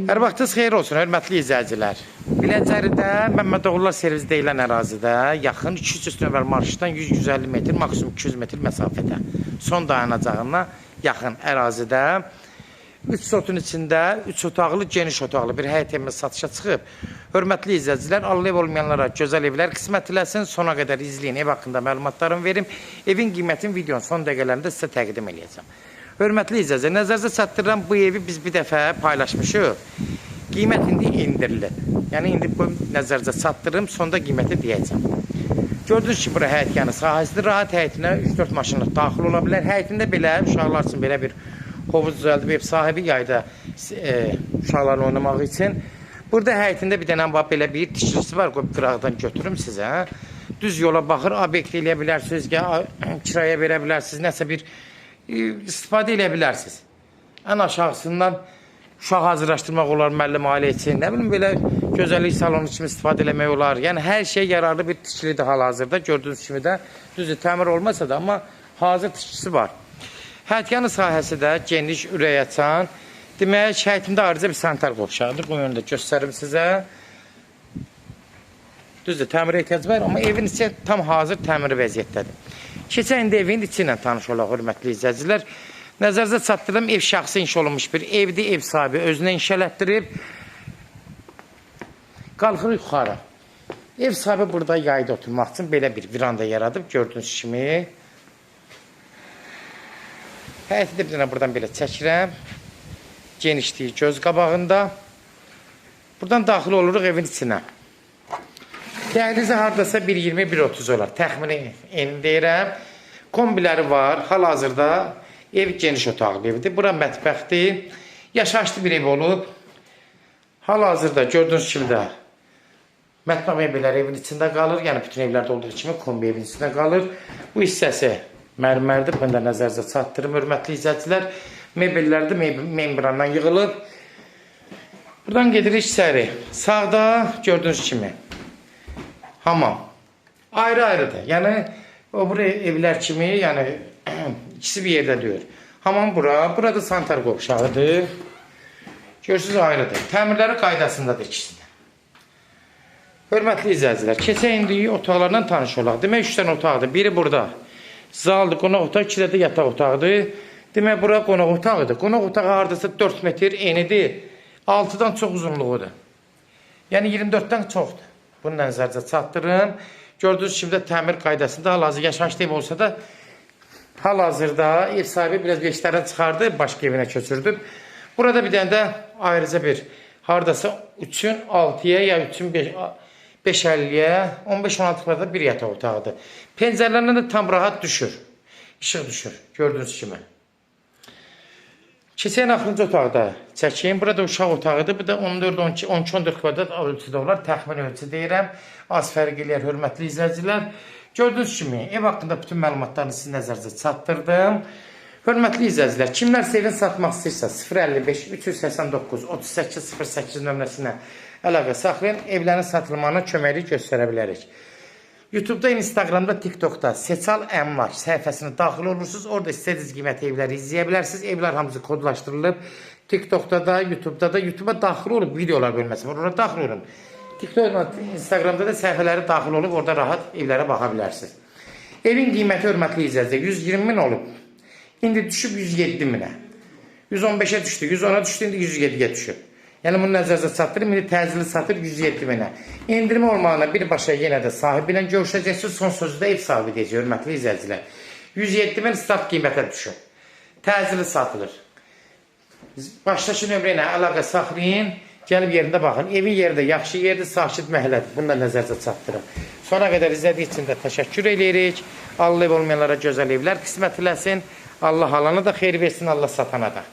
Hər vaxtınız xeyir olsun, hörmətli izləyicilər. Biləcəridə Məmmədoğullar servis deyilən ərazidə yaxın 200 nömrəli marşrutdan 100-150 metr, maksimum 200 metr məsafədə son dayanacağına yaxın ərazidə 3 sotun içində 3 otaqlı, geniş otaqlı bir həyət evimiz satışa çıxıb. Hörmətli izləyicilər, Allah ev olmayanlara gözəl evlər qismət eləsin. Sona qədər izləyin, ev haqqında məlumatlarımı verim. Evin qiymətini videonun son dəqiqələrində sizə təqdim edəcəm. Hörmətli izləyicilər, nəzərinizə çatdırıram, bu evi biz bir dəfə paylaşmışıq. Qiymət indi indirilir. Yəni, indi bu nəzərinizə çatdırırım, sonda qiyməti deyəcəm. Gördünüz ki, bura həyət yanı sahəsidir. Rahat həyətinə 3-4 maşınlıq daxil ola bilər. Həyətində belə, uşaqlar üçün belə bir hovuz düzəldib ev sahibi yayda uşaqların oynamaq üçün. Burada həyətində bir dənə belə bir tikilisi var, qıraqdan götürüm sizə. Düz yola baxır, obyekt eləyə bilərsiniz, kiraya verə bilərsiniz, nəsə bir istifadə eləyə bilərsiniz. Ən aşağısından uşaq hazırlaşdırmaq olar, müəllim ailə üçün, nə bilim, belə gözəllik salonu kimi istifadə eləmək olar. Yəni, hər şey yararlı bir tikilidir hal-hazırda. Gördüyünüz kimi də düzdür, təmir olmasa da, amma hazır tikilisi var. Həyətyanı sahəsi də geniş, ürək açan. Demək, həyətində ayrıca bir sanitar qovşağı-dır. Bu yöndə göstərim sizə. Düzdür, təmirə ehtiyac var, amma evin içi tam hazır təmiri vəziyyətdədir. Keçən indi evin içi ilə tanış olaq, hörmətli izləyicilər. Nəzərinizə çatdırdım, ev şəxsi inşa olunmuş bir evdir, ev sahibi özünə inşələtdirib. Qalxır yuxarı. Ev sahibi burada yayda oturmaq üçün belə bir viranda yaradıb, gördüyünüz kimi. Həyəti də bir dənə buradan belə çəkirəm. Genişliyi göz qabağında. Buradan daxil oluruq evin içinə. Dəhlizi haradasa 1.20-1.30 olar. Təxmini eni deyirəm. Kombiləri var. Hal-hazırda ev geniş otaqlı evdir. Bura mətbəxdir. Yaşayışlı bir ev olub. Hal-hazırda gördüyünüz kimi də mətbəx mebelləri evin içində qalır. Yəni bütün evlərdə olduğu kimi kombi evin içində qalır. Bu hissəsi mərmərdir. Bunu da nəzərinizə çatdırım, hörmətli izləyicilər. Mebellər də membrandan yığılıb. Buradan gedirik içəri. Sağda gördüyünüz kimi hamam. Ayrı-ayrıdır. Yəni, o buraya evlər kimi, yəni, ikisi bir yerdə deyir. Hamam bura. Burada sanitar qovşağıdır. Görürsünüz, ayrıdır. Təmirləri qaydasındadır ikisi də. Hörmətli izləyicilər, keçək indi otaqlarla tanış olaq. Demək, 3 dənə otaqdır. Biri burada. Zaldır, qonaq otağı, 2 də yataq otaqdır. Demək, bura qonaq otağıdır. Qonaq otağı haradasa 4 metr enidir. 6-dan çox uzunluğudur. Yəni, 24-dən çoxdur. Bunu nəzərinizə çatdırım. Gördüyünüz kimi də təmir qaydasında hal-hazır yaşayışlı ev olsa da hal-hazırda ev sahibi biraz beşlərdən çıxardı, başqa evinə köçürdü. Burada bir dənə də ayrıca bir haradasa 3-ün 6-ya ya 3-ün 5-50-yə 15-16-larda bir yataq otağıdır. Pəncərlərlə də tam rahat düşür. İşıq düşür. Gördüyünüz kimi. Keçən axırıncı otaqda çəkeyim. Burada uşaq otağıdır. Bu da 14-14 kvadrat ölçüdə olar. Təxmin ölçü deyirəm. Az fərq eləyər, hörmətli izləyicilər. Gördüyünüz kimi ev haqqında bütün məlumatlarını sizin nəzərinizə çatdırdım. Hörmətli izləyicilər, kimlər evin satmaq istəyirsə 055 389 38 08 nömrəsinə əlaqə saxlayın. Evlərin satılmağına köməklik göstərə bilərik. YouTube'da, Instagram'da, TikTok'da Seçal Əmlak səhifəsinə daxil olursunuz. Orada istədiyiniz qiymətli evləri izləyə bilərsiniz. Evlər hamısı kodlaşdırılıb. TikTok'da da, YouTube'da da, YouTube'a daxil olub videolar bölməsi var. Orada daxil olun. TikTok'da, Instagram'da da səhifələri daxil olub. Orada rahat evlərə baxa bilərsiniz. Evin qiyməti, hörmətli izləyicilər, 120 min olub. İndi düşüb 107 minə. 115'ə düşdü, 110'a düşdü, indi 107'ye düşüb. Yəni, bunu nəzərinizə çatdırım, indi təcili satır 107 minə. İndirmə olmağına birbaşa yenə də sahibi ilə görüşəcəksiniz. Son sözü də ev sahibi deyəcək, hörmətli izləyicilər. 107 min start qiymətə düşür. Təcili satılır. Başdakı nömrə ilə əlaqə saxlayın, gəlib yerində baxın. Evin yeri də yaxşı yerdir, sakit məhəllədir. Bunu da nəzərinizə çatdırım. Sona qədər izlədiyi üçün də təşəkkür edirik. Allah ev olmayanlara gözəl evlər qismət eləsin. Allah alana da xeyir versin, Allah satana da.